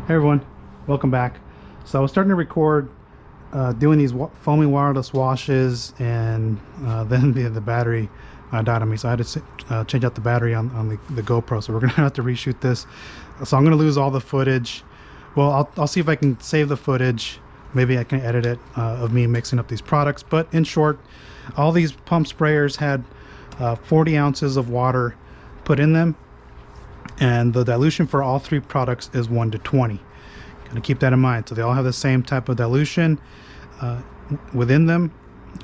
Hey everyone, welcome back. So I was starting to record doing these foaming wireless washes, and then the battery died on me, so I had to change out the battery on the GoPro. So we're gonna have to reshoot this. So I'm gonna lose all the footage. Well, I'll see if I can save the footage. Maybe I can edit it of me mixing up these products. But in short, all these pump sprayers had 40 ounces of water put in them, and the dilution for all three products is 1 to 20. Gotta keep that in mind. So they all have the same type of dilution within them.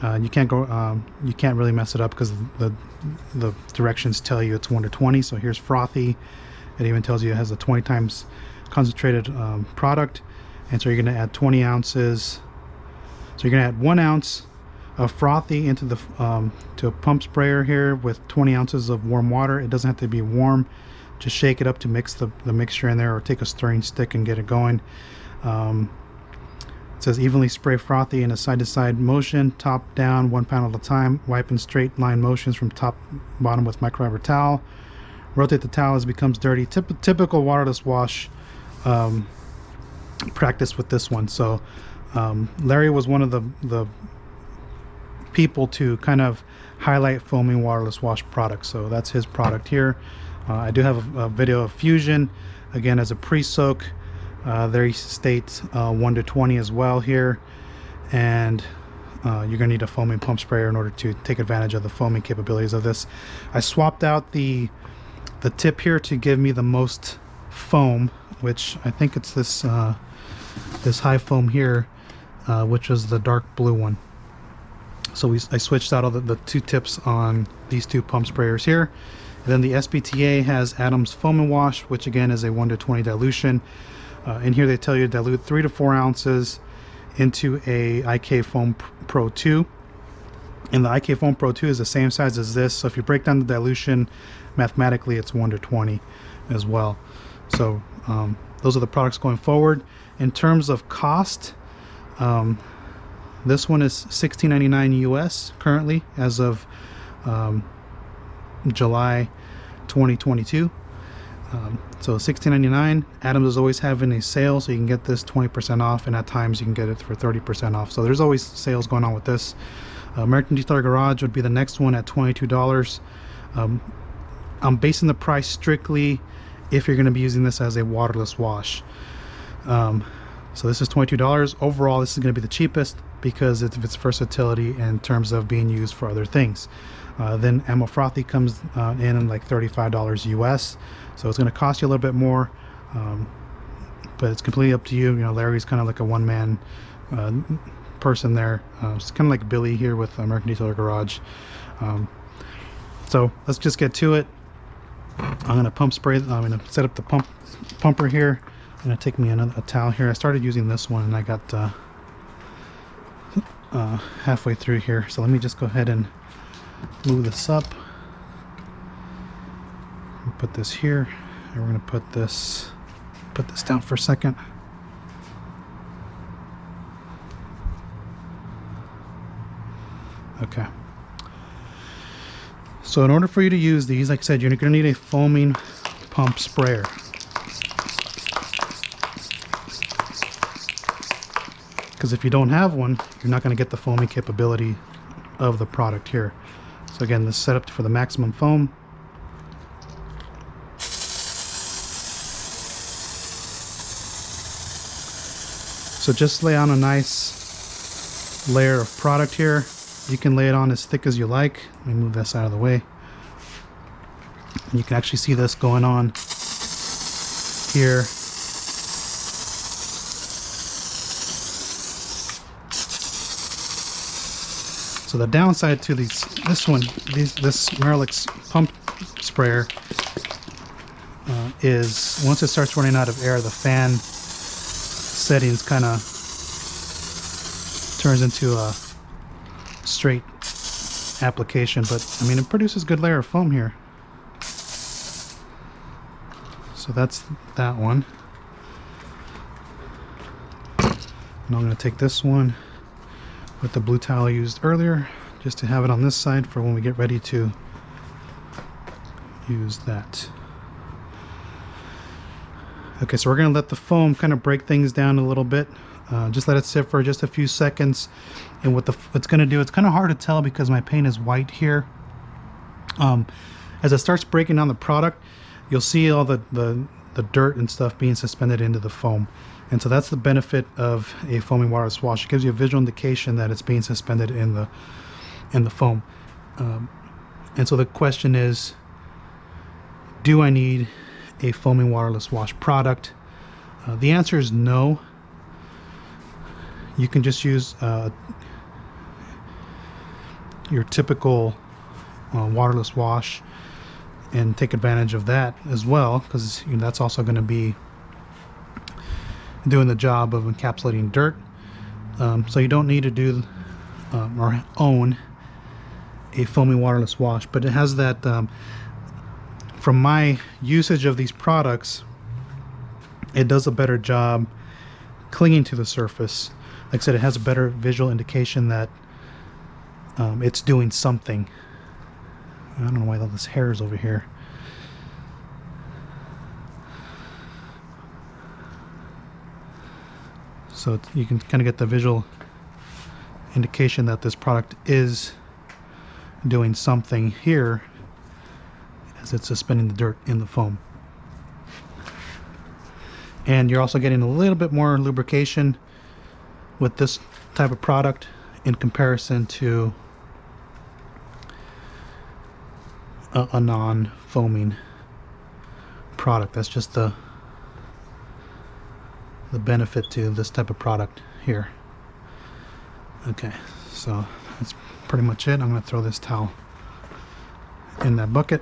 You can't really mess it up because the directions tell you it's 1 to 20. So here's Frothe. It even tells you it has a 20 times concentrated product, and so you're going to add 20 ounces. So you're going to add 1 ounce of Frothe into the to a pump sprayer here with 20 ounces of warm water. It doesn't have to be warm. Just shake it up to mix the mixture in there, or take a stirring stick and get it going. It says evenly spray Frothe in a side-to-side motion, top down, 1 pound at a time. Wipe in straight line motions from top bottom with microfiber towel. Rotate the towel as it becomes dirty. Typical waterless wash practice with this one. So Larry was one of the people to kind of highlight foaming waterless wash products. So that's his product here. I do have a video of Fuzion, again as a pre-soak. There he states 1 to 20 as well here, and you're going to need a foaming pump sprayer in order to take advantage of the foaming capabilities of this. I swapped out the tip here to give me the most foam, which I think it's this this high foam here, which was the dark blue one. So I switched out all the two tips on these two pump sprayers here. And then the SBTA has Adams Foam and Wash, which again is a 1 to 20 dilution. In here they tell you to dilute 3 to 4 ounces into a IK Foam Pro 2. And the IK Foam Pro 2 is the same size as this. So if you break down the dilution, mathematically it's 1 to 20 as well. So those are the products going forward. In terms of cost, this one is $16.99 US currently as of July 2022. So $16.99. Adams is always having a sale, so you can get this 20% off, and at times you can get it for 30% off. So there's always sales going on with this. American Detailer Garage would be the next one at $22. I'm basing the price strictly if you're going to be using this as a waterless wash. So this is $22. Overall, this is going to be the cheapest because of its versatility in terms of being used for other things. Then Frothe comes in like $35 US, so it's going to cost you a little bit more, but it's completely up to you. You know, Larry's kind of like a one-man person there. It's kind of like Billy here with American Detailer Garage. So let's just get to it. I'm going to pump spray. I'm going to set up the pumper here. I'm going to take me a towel here. I started using this one and I got halfway through here, so let me just go ahead and move this up, put this here, and we're going to put this down for a second. Okay, so in order for you to use these, like I said, you're going to need a foaming pump sprayer. Because if you don't have one, you're not going to get the foaming capability of the product here. So again, this is set up for the maximum foam. So just lay on a nice layer of product here. You can lay it on as thick as you like. Let me move this out of the way. And you can actually see this going on here. So the downside to this marolex pump sprayer is once it starts running out of air, the fan settings kind of turns into a straight application. But I mean, it produces a good layer of foam here. So that's that one. And I'm going to take this one with the blue towel I used earlier, just to have it on this side for when we get ready to use that. Okay, so we're going to let the foam kind of break things down a little bit. Just let it sit for just a few seconds. And what it's going to do, it's kind of hard to tell because my paint is white here. As it starts breaking down the product, you'll see all the dirt and stuff being suspended into the foam. And so that's the benefit of a foaming waterless wash. It gives you a visual indication that it's being suspended in the foam. And so the question is, do I need a foaming waterless wash product? The answer is no. You can just use your typical waterless wash and take advantage of that as well, because that's also going to be doing the job of encapsulating dirt. So you don't need to do or own a foaming waterless wash, but it has that from my usage of these products, it does a better job clinging to the surface. Like I said, it has a better visual indication that it's doing something. I don't know why all this hair is over here. So you can kind of get the visual indication that this product is doing something here as it's suspending the dirt in the foam. And you're also getting a little bit more lubrication with this type of product in comparison to a non-foaming product. That's just the benefit to this type of product here. Okay, so that's pretty much it. I'm going to throw this towel in that bucket.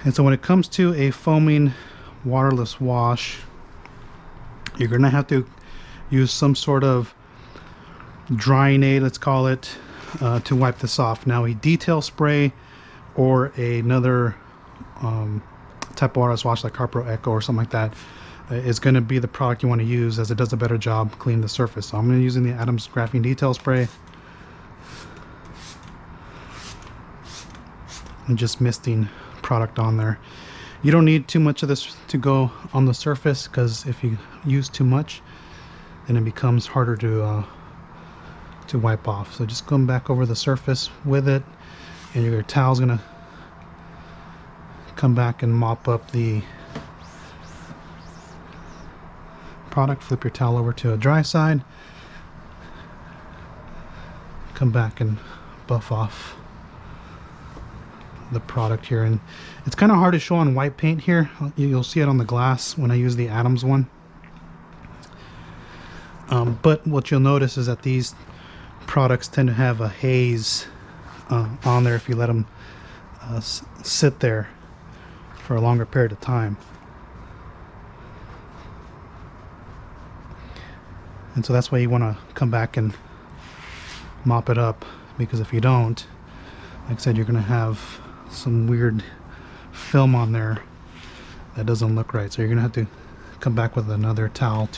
And so when it comes to a foaming waterless wash, you're going to have to use some sort of drying aid, let's call it, to wipe this off. Now, a detail spray or another type of waterless wash like Carpro Echo or something like that is going to be the product you want to use, as it does a better job cleaning the surface. So I'm going to be using the Adams Graphene Detail Spray and just misting product on there. You don't need too much of this to go on the surface, because if you use too much, then it becomes harder to wipe off. So just come back over the surface with it, and your towel's gonna come back and mop up the product. Flip your towel over to a dry side, come back and buff off the product here. And it's kind of hard to show on white paint here. You'll see it on the glass when I use the Adams one. But what you'll notice is that these products tend to have a haze on there if you let them sit there for a longer period of time. And so that's why you want to come back and mop it up, because if you don't, like I said, you're going to have some weird film on there that doesn't look right. So you're going to have to come back with another towel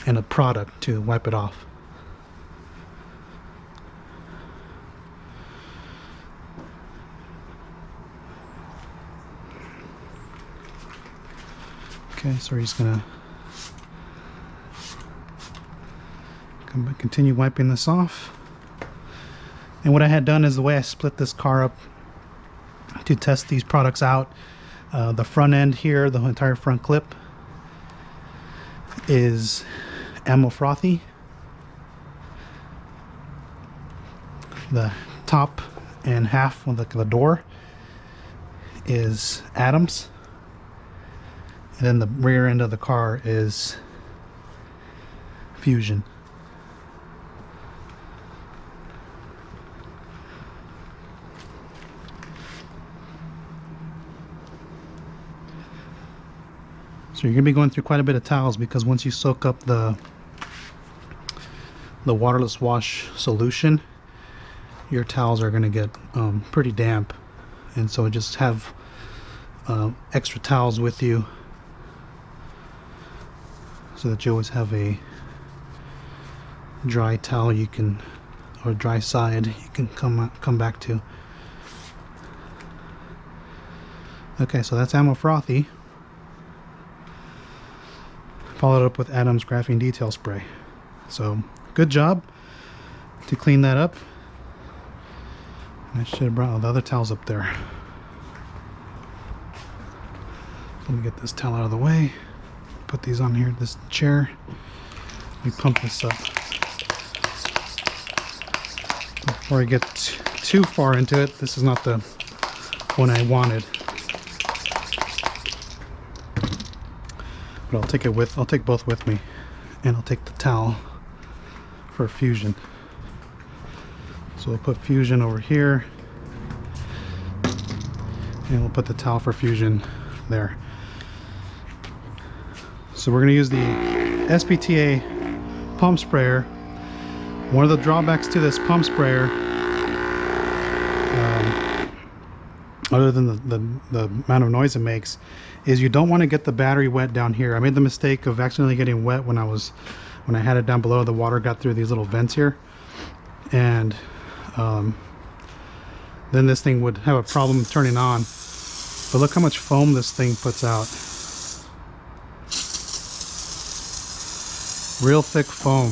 and a product to wipe it off. Okay, so we're just gonna continue wiping this off. And what I had done is, the way I split this car up to test these products out, the front end here, the entire front clip, is Frothe. The top and half of the door is Adams. And then the rear end of the car is Fuzion. So you're going to be going through quite a bit of towels, because once you soak up the waterless wash solution, your towels are going to get pretty damp. And so just have extra towels with you, so that you always have a dry towel you can, or dry side you can come back to. Okay, so that's Frothe. followed up with Adam's graphene detail spray. So good job to clean that up. I should have brought all the other towels up there. Let me get this towel out of the way. Put these on here, this chair. We pump this up. Before I get too far into it, this is not the one I wanted. But I'll take both with me, and I'll take the towel for Fuzion. So we'll put Fuzion over here, and we'll put the towel for Fuzion there. So we're going to use the SPTA pump sprayer. One of the drawbacks to this pump sprayer, other than the amount of noise it makes, is you don't want to get the battery wet down here. I made the mistake of accidentally getting wet when I had it down below. The water got through these little vents here, and then this thing would have a problem turning on. But look how much foam this thing puts out. Real thick foam.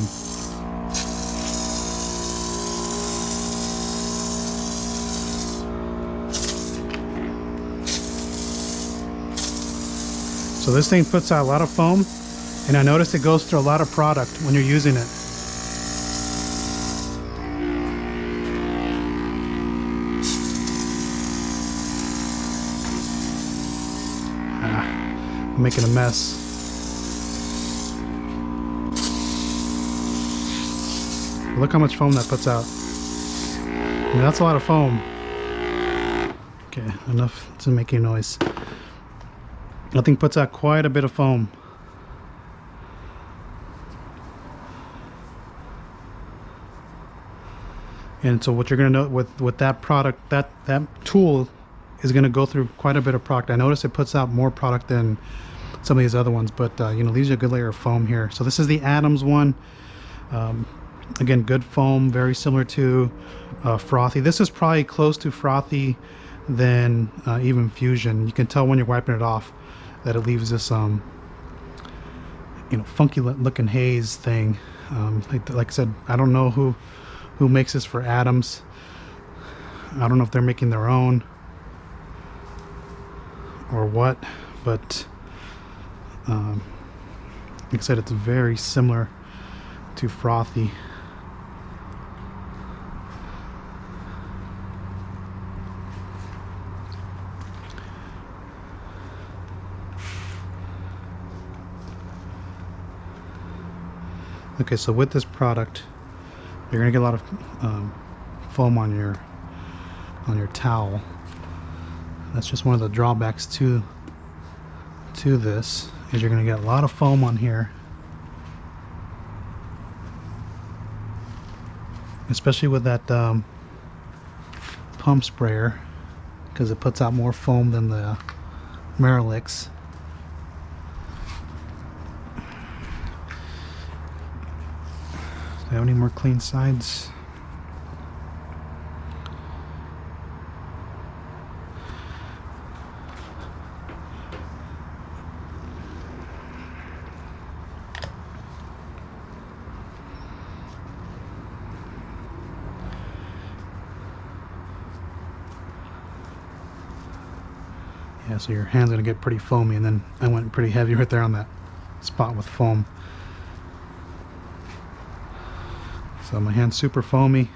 So this thing puts out a lot of foam, and I noticed it goes through a lot of product when you're using it. I'm making a mess. Look how much foam that puts out. I mean, that's a lot of foam. Okay, enough to make any noise. That thing puts out quite a bit of foam. And so what you're going to note with that product, that tool is going to go through quite a bit of product. I notice it puts out more product than some of these other ones, but you know, these are a good layer of foam here. So this is the Adams one. Again, good foam, very similar to Frothe. This is probably close to Frothe than even Fuzion. You can tell when you're wiping it off that it leaves this you know, funky looking haze thing. Like I said, I don't know who makes this for Adams. I don't know if they're making their own or what, but like I said, it's very similar to Frothe. Okay, so with this product, you're gonna get a lot of foam on your towel. That's just one of the drawbacks to this, is you're gonna get a lot of foam on here, especially with that pump sprayer, because it puts out more foam than the marolex. Do I have any more clean sides? Yeah, so your hand's gonna get pretty foamy, and then I went pretty heavy right there on that spot with foam. So my hand's super foamy.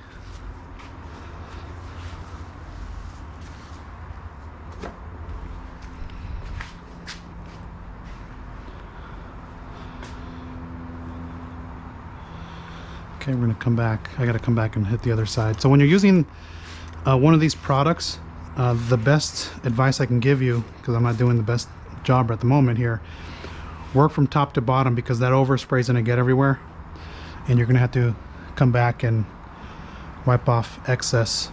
Okay, we're gonna come back. I gotta come back and hit the other side. So when you're using one of these products, the best advice I can give you, because I'm not doing the best job at the moment here, work from top to bottom, because that overspray is gonna get everywhere, and you're gonna have to come back and wipe off excess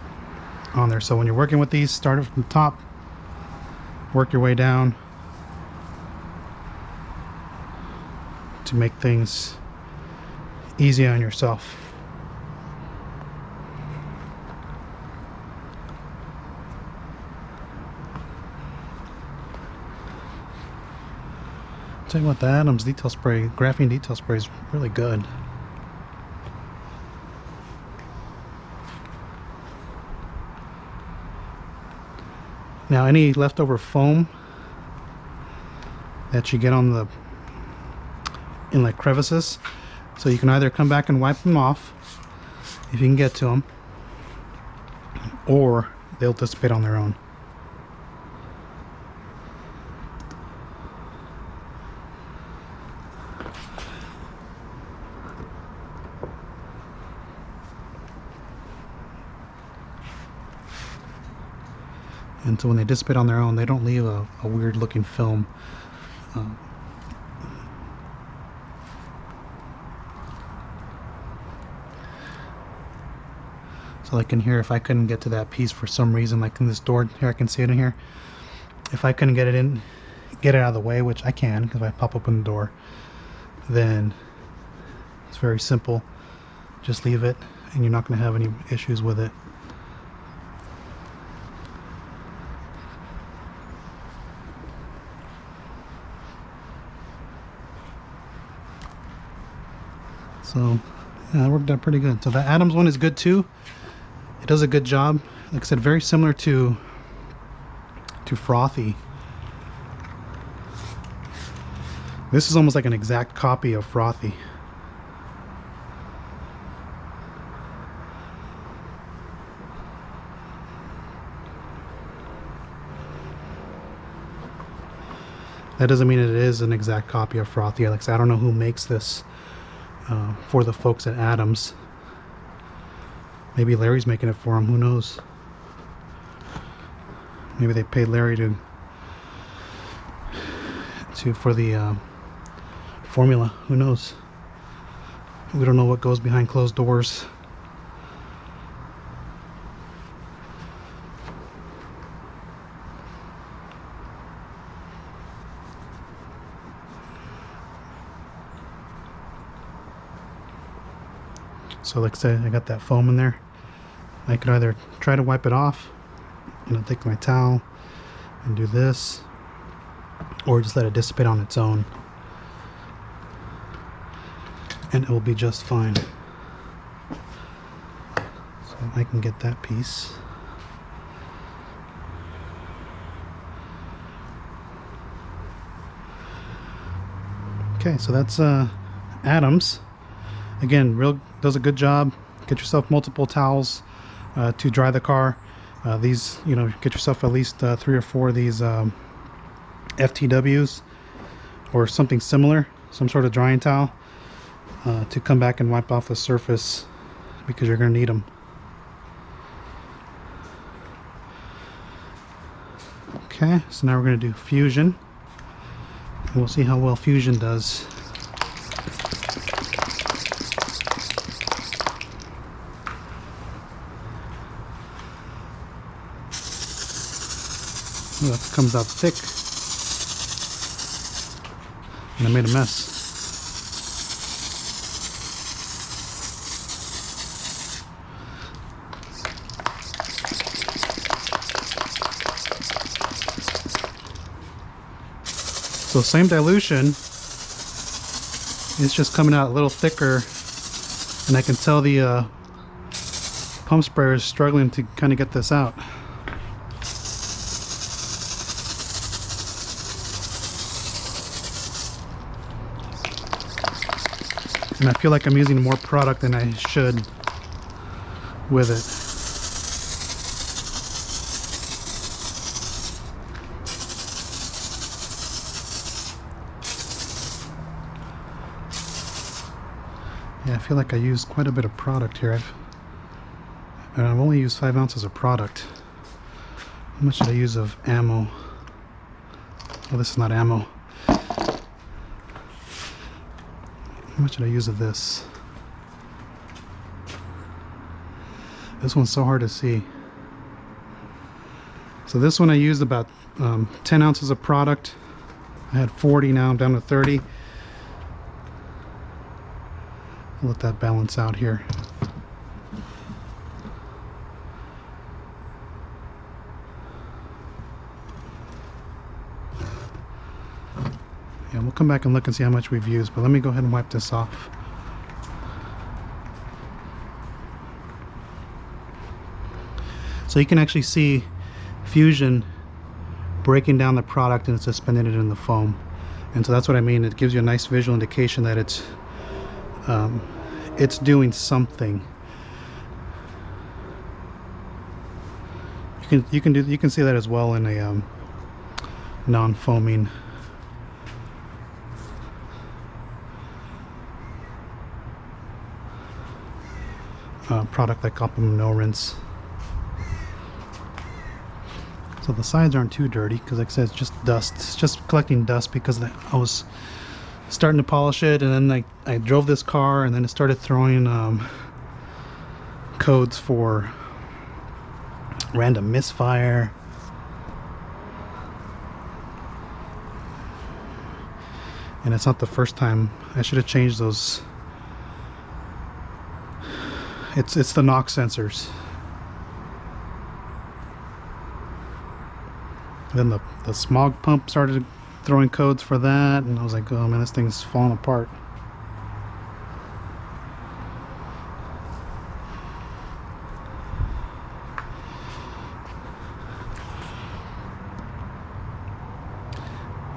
on there. So when you're working with these, start it from the top, work your way down to make things easy on yourself. Tell you what, the Adams detail spray, graphene detail spray is really good. Now any leftover foam that you get on the in like crevices, so you can either come back and wipe them off if you can get to them, or they'll dissipate on their own. And so when they dissipate on their own, they don't leave a weird looking film. So like in here, if I couldn't get to that piece for some reason, like in this door here, I can see it in here. If I couldn't get it out of the way, which I can because I pop open the door, then it's very simple. Just leave it and you're not going to have any issues with it. So yeah, that worked out pretty good. So the Adams one is good too. It does a good job. Like I said, very similar to Frothe. This is almost like an exact copy of Frothe. That doesn't mean it is an exact copy of Frothe. Like I said, I don't know who makes this for the folks at Adams. Maybe Larry's making it for him, who knows? Maybe they paid Larry for the formula, who knows? We don't know what goes behind closed doors. So like I said, I got that foam in there. I could either try to wipe it off, take my towel and do this, or just let it dissipate on its own, and it will be just fine. So I can get that piece. Okay, so that's Adams. Again, does a good job. Get yourself multiple towels to dry the car. These, get yourself at least 3 or 4 of these FTWs or something similar, some sort of drying towel to come back and wipe off the surface, because you're going to need them. Okay, so now we're going to do Fuzion, and we'll see how well Fuzion does. Ooh, that comes out thick, and I made a mess. So same dilution, it's just coming out a little thicker, and I can tell the pump sprayer is struggling to kind of get this out. And I feel like I'm using more product than I should with it. Yeah, I feel like I used quite a bit of product here. And I've only used 5 ounces of product. How much did I use of ammo? Oh, this is not ammo. How much did I use of this? This one's so hard to see. So this one I used about 10 ounces of product. I had 40, now I'm down to 30. I'll let that balance out here. Yeah, we'll come back and look and see how much we've used, but let me go ahead and wipe this off. So you can actually see Fuzion breaking down the product and suspending it in the foam. And so that's what I mean. It gives you a nice visual indication that it's doing something. You can see that as well in a non-foaming product like Optimum No Rinse. So the sides aren't too dirty because, like I said, it's just dust. It's just collecting dust because I was starting to polish it, and then I drove this car, and then it started throwing codes for random misfire. And it's not the first time. I should have changed those. It's the NOx sensors. Then the smog pump started throwing codes for that, and I was like, oh man, this thing's falling apart.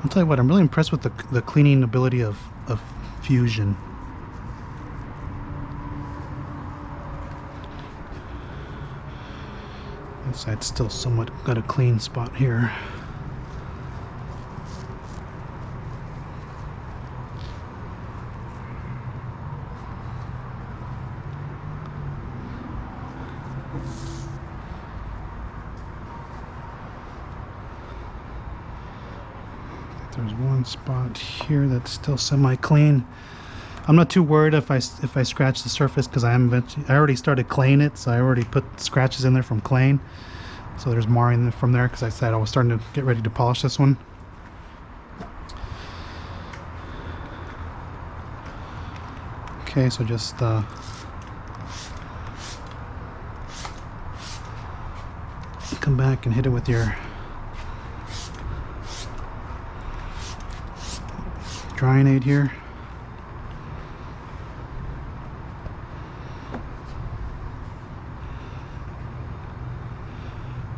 I'll tell you what, I'm really impressed with the cleaning ability of Fuzion. This side's still somewhat got a clean spot here. There's one spot here that's still semi-clean. I'm not too worried if I scratch the surface because I already started claying it, so I already put scratches in there from claying. So there's marring from there because I said I was starting to get ready to polish this one. Okay, so just come back and hit it with your drying aid here.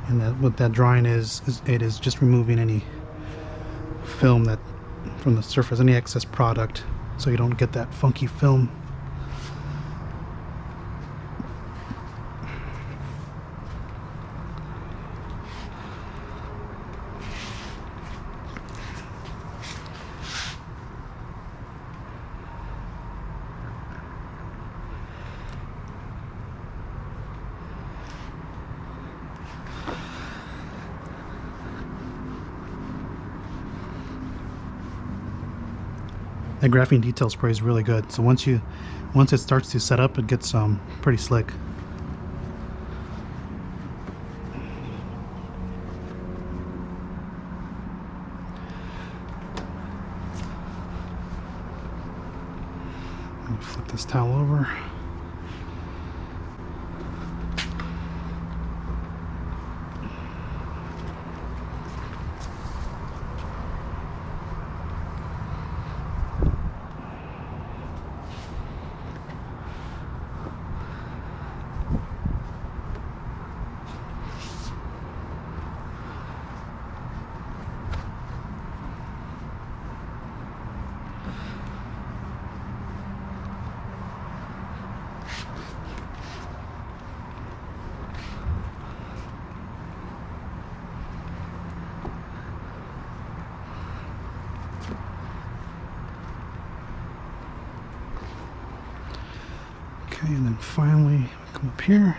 And what that drying is it is just removing any film that from the surface, any excess product, so you don't get that funky film. That graphene detail spray is really good. So once it starts to set up, it gets pretty slick. Let me flip this towel over. Okay, and then finally come up here.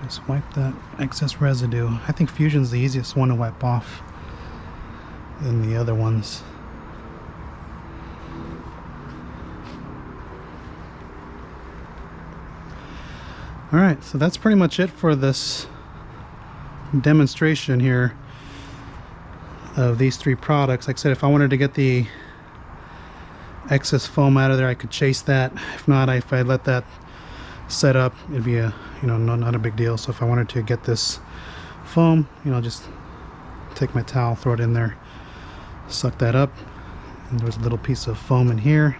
Just wipe that excess residue. I think Fuzion's the easiest one to wipe off than the other ones. Alright, so that's pretty much it for this demonstration here of these three products. Like I said, if I wanted to get the excess foam out of there, I could chase that. If not, if I let that set up, it'd be a, you know, not a big deal. So if I wanted to get this foam, you know, just take my towel, throw it in there, suck that up, and there's a little piece of foam in here.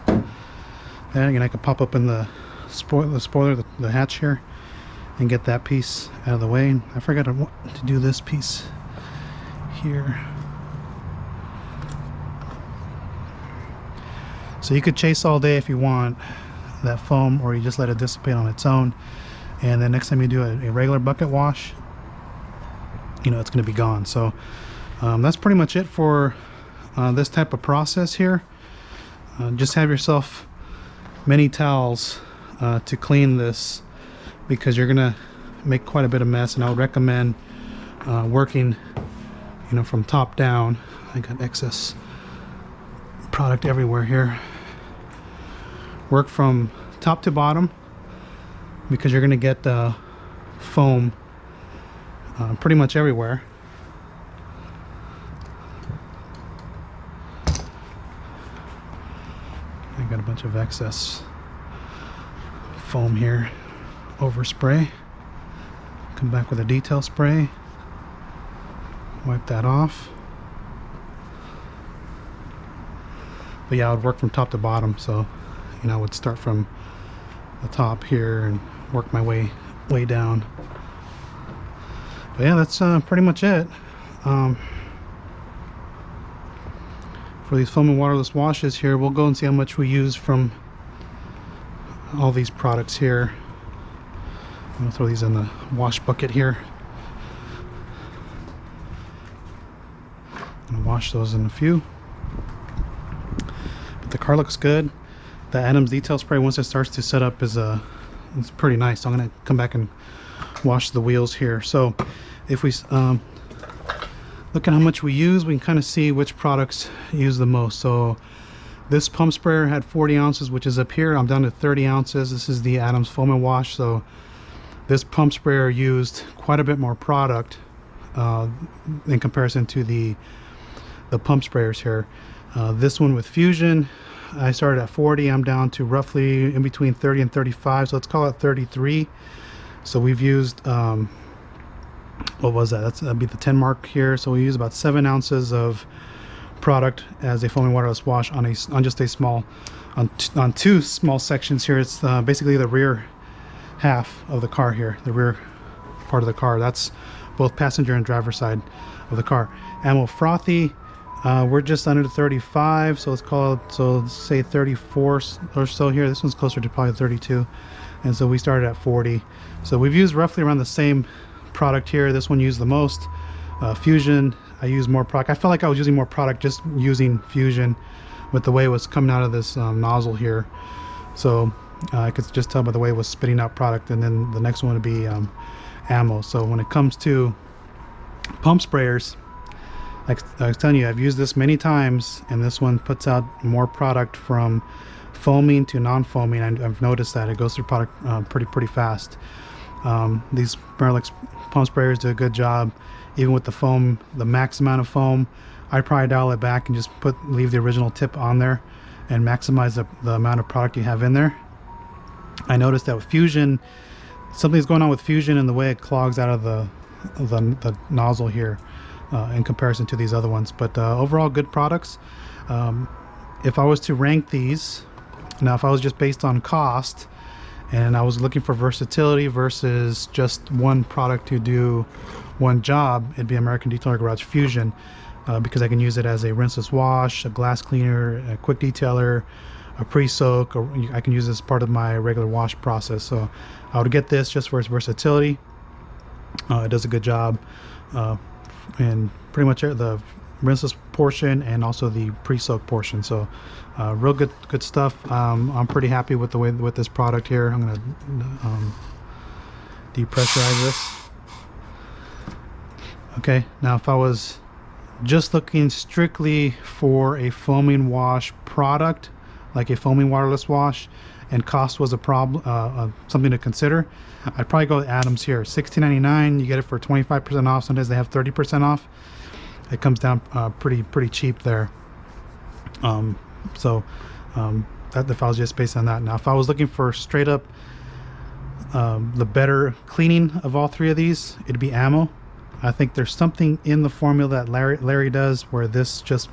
And again, I could pop up in the spoiler, the hatch here, and get that piece out of the way. I forgot to do this piece here. So you could chase all day if you want that foam, or you just let it dissipate on its own, and then next time you do a regular bucket wash, you know, it's going to be gone. So that's pretty much it for this type of process here. Just have yourself many towels to clean this, because you're gonna make quite a bit of mess, and I would recommend working, you know, from top down. I got excess product everywhere here. Work from top to bottom, because you're gonna get foam pretty much everywhere. I got a bunch of excess foam here. Overspray. Come back with a detail spray. Wipe that off. But yeah, I would work from top to bottom. So, you know, I would start from the top here and work my way down. But yeah, that's pretty much it. For these foam and waterless washes here, we'll go and see how much we use from all these products here. I'm gonna throw these in the wash bucket here. I'm gonna wash those in a few. But the car looks good. The Adams detail spray, once it starts to set up, is it's pretty nice. So I'm gonna come back and wash the wheels here. So if we look at how much we use, we can kind of see which products use the most. So this pump sprayer had 40 ounces, which is up here. I'm down to 30 ounces. This is the Adams foam and wash. So this pump sprayer used quite a bit more product in comparison to the pump sprayers here. This one with Fuzion, I started at 40. I'm down to roughly in between 30 and 35. So let's call it 33. So we've used what was that? That'd be the 10 mark here. So we use about 7 ounces of product as a foam and waterless wash on just a small, on two small sections here. It's basically the rear half of the car here, the rear part of the car. That's both passenger and driver side of the car. And with Frothe, we're just under 35, so let's call it, so let's say 34 or so here. This one's closer to probably 32, and so we started at 40. So we've used roughly around the same product here. This one used the most. Fuzion, I used more product. I felt like I was using more product just using Fuzion with the way it was coming out of this nozzle here. So I could just tell by the way it was spitting out product. And then the next one would be ammo. So when it comes to pump sprayers, like I was telling you, I've used this many times, and this one puts out more product from foaming to non-foaming. I've noticed that it goes through product pretty fast. These marolex pump sprayers do a good job. Even with the foam, the max amount of foam, I'd probably dial it back and just leave the original tip on there and maximize the amount of product you have in there. I noticed that with Fuzion, something's going on with Fuzion and the way it clogs out of the nozzle here in comparison to these other ones. But overall, good products. If I was to rank these, now if I was just based on cost and I was looking for versatility versus just one product to do one job, it'd be American Detailer Garage Fuzion, because I can use it as a rinseless wash, a glass cleaner, a quick detailer, a pre-soak, or I can use this as part of my regular wash process. So I would get this just for its versatility. It does a good job in pretty much the rinseless portion and also the pre-soak portion. So real good stuff. I'm pretty happy with the way with this product here. I'm gonna depressurize this. Okay, now if I was just looking strictly for a foaming wash product, like a foaming waterless wash, and cost was a problem, something to consider, I'd probably go with Adams here. $16.99. You get it for 25% off. Sometimes they have 30% off. It comes down pretty cheap there. That if I was just based on that. Now, if I was looking for straight up the better cleaning of all three of these, it'd be ammo. I think there's something in the formula that Larry does where this just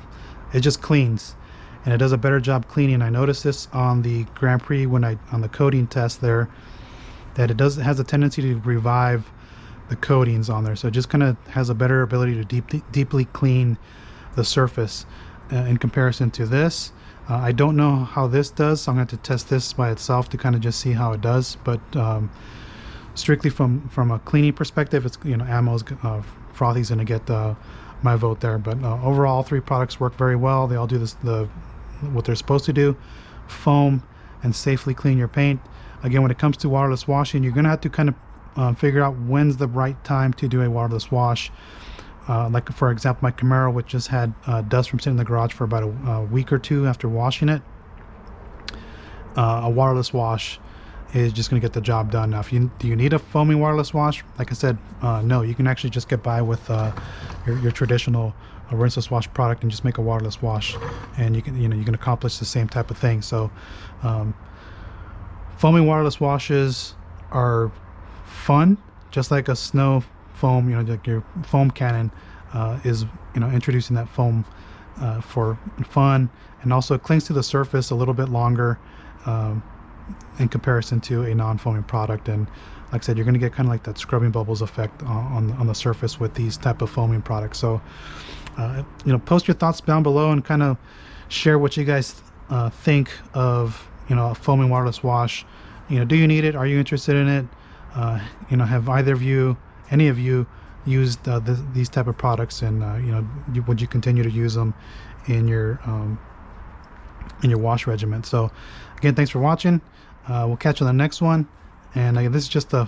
cleans, and it does a better job cleaning. I noticed this on the Grand Prix when on the coating test there, that it has a tendency to revive the coatings on there. So it just kind of has a better ability to deeply clean the surface in comparison to this. I don't know how this does, so I'm going to have to test this by itself to kind of just see how it does. But strictly from a cleaning perspective, it's, you know, ammo's Frothe's going to get my vote there. But overall, all three products work very well. They all do what they're supposed to do: foam and safely clean your paint. Again, when it comes to waterless washing, you're going to have to kind of figure out when's the right time to do a waterless wash. Like for example, my Camaro, which just had dust from sitting in the garage for about a week or two after washing it, a waterless wash is just going to get the job done. Now, do you need a foaming waterless wash? Like I said, no. You can actually just get by with your traditional rinseless wash product and just make a waterless wash, and you can accomplish the same type of thing. So, foaming waterless washes are fun, just like a snow foam, like your foam cannon is, introducing that foam for fun, and also it clings to the surface a little bit longer in comparison to a non-foaming product. And like I said, you're going to get kind of like that scrubbing bubbles effect on the surface with these type of foaming products. So post your thoughts down below and kind of share what you guys think of a foaming waterless wash. Do you need it? Are you interested in it? Have any of you used these type of products, and would you continue to use them in your wash regimen? So again, thanks for watching. We'll catch you on the next one, and this is just a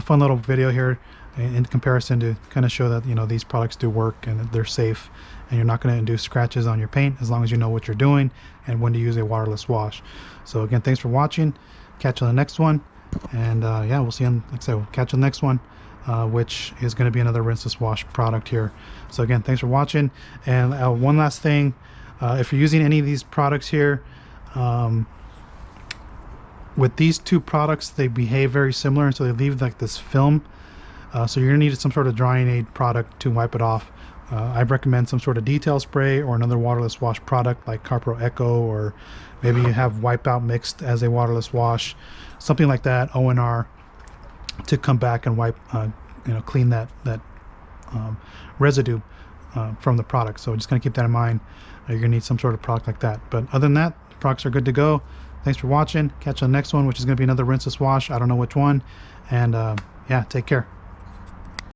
fun little video here in comparison to kind of show that these products do work and that they're safe, and you're not going to induce scratches on your paint as long as you know what you're doing and when to use a waterless wash. So again, thanks for watching. Catch you on the next one, and yeah, we'll see you like I said, we'll catch you on the next one, which is going to be another rinseless wash product here. So again, thanks for watching. And one last thing, if you're using any of these products here, with these two products, they behave very similar, and so they leave like this film, so you're gonna need some sort of drying aid product to wipe it off. I recommend some sort of detail spray or another waterless wash product like Carpro Echo, or maybe you have Wipeout mixed as a waterless wash, something like that, ONR, to come back and wipe, clean that residue from the product. So just gonna keep that in mind. You're gonna need some sort of product like that. But other than that, the products are good to go. Thanks for watching. Catch you on the next one, which is gonna be another rinseless wash. I don't know which one. And yeah, take care.